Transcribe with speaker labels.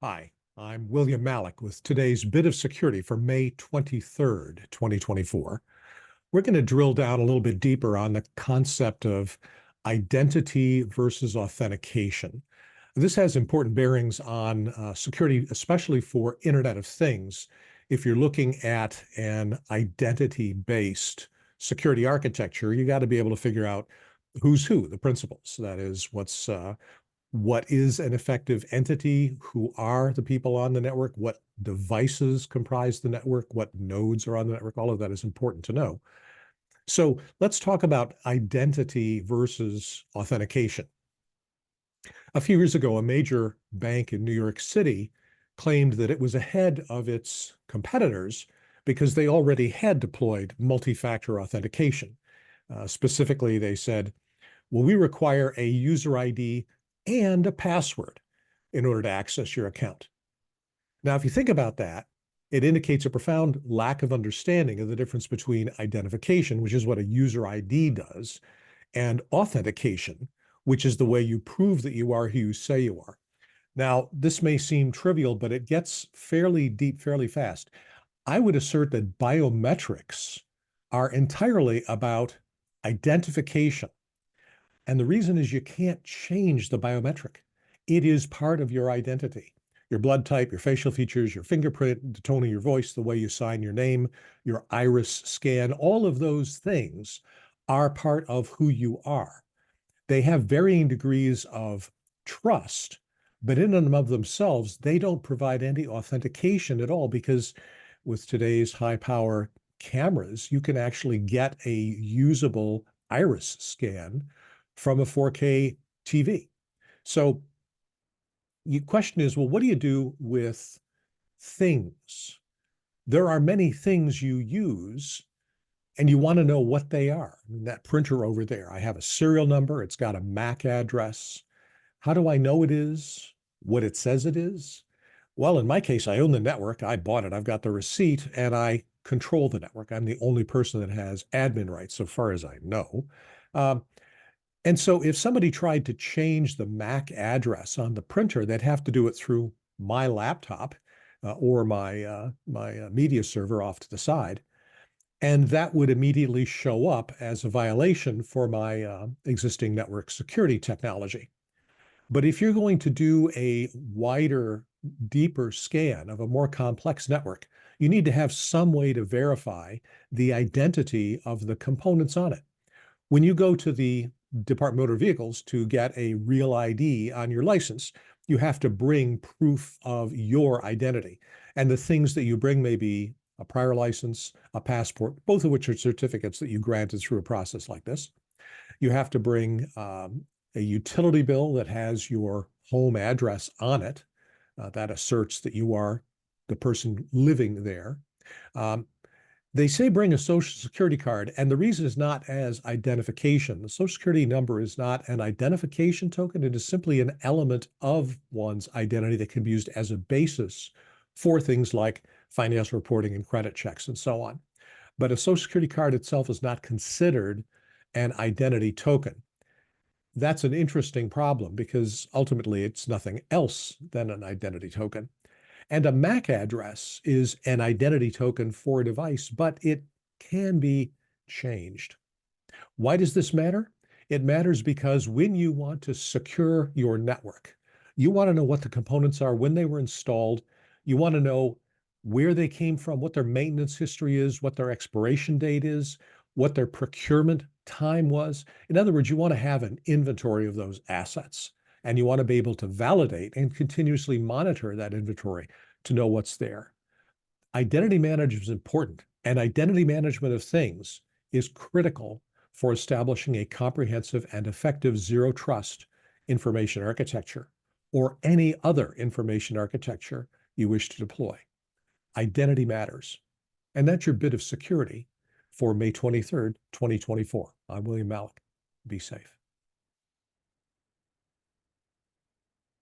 Speaker 1: Hi, I'm William Malik with today's Bit of Security for May 23rd, 2024. We're going to drill down a little bit deeper on the concept of identity versus authentication. This has important bearings on security, especially for Internet of Things. If you're looking at an identity-based security architecture, you got to be able to figure out who's who, the principals. That is, what is an effective entity? Who are the people on the network? What devices comprise the network? What nodes are on the network? All of that is important to know. So let's talk about identity versus authentication. A few years ago, a major bank in New York City claimed that it was ahead of its competitors because they already had deployed multi-factor authentication. Specifically, they said, well, we require a user ID and a password in order to access your account. Now, if you think about that, it indicates a profound lack of understanding of the difference between identification, which is what a user ID does, and authentication, which is the way you prove that you are who you say you are. Now, this may seem trivial, but it gets fairly deep fairly fast. I would assert that biometrics are entirely about identification. And the reason is you can't change the biometric. It is part of your identity. Your blood type, your facial features, your fingerprint, the tone of your voice, the way you sign your name, your iris scan, all of those things are part of who you are. They have varying degrees of trust, but in and of themselves, they don't provide any authentication at all because with today's high power cameras, you can actually get a usable iris scan from a 4K TV. So the question is, well, what do you do with things? There are many things you use and you want to know what they are. I mean, that printer over there, I have a serial number. It's got a MAC address. How do I know it is what it says it is? Well, in my case, I own the network. I bought it. I've got the receipt and I control the network. I'm the only person that has admin rights, so far as I know. And so if somebody tried to change the MAC address on the printer, they'd have to do it through my laptop or my media server off to the side. And that would immediately show up as a violation for my existing network security technology. But if you're going to do a wider, deeper scan of a more complex network, you need to have some way to verify the identity of the components on it. When you go to the Department of Motor Vehicles to get a real ID on your license, you have to bring proof of your identity. And the things that you bring may be a prior license, a passport, both of which are certificates that you granted through a process like this. You have to bring a utility bill that has your home address on it that asserts that you are the person living there. They say bring a social security card, and the reason is not as identification. The social security number is not an identification token. It is simply an element of one's identity that can be used as a basis for things like financial reporting and credit checks and so on. But a social security card itself is not considered an identity token. That's an interesting problem because ultimately it's nothing else than an identity token. And a MAC address is an identity token for a device, but it can be changed. Why does this matter? It matters because when you want to secure your network, you want to know what the components are, when they were installed. You want to know where they came from, what their maintenance history is, what their expiration date is, what their procurement time was. In other words, you want to have an inventory of those assets. And you want to be able to validate and continuously monitor that inventory to know what's there. Identity management is important, and identity management of things is critical for establishing a comprehensive and effective zero trust information architecture or any other information architecture you wish to deploy. Identity matters. And that's your bit of security for May 23rd, 2024. I'm William Malik. Be safe.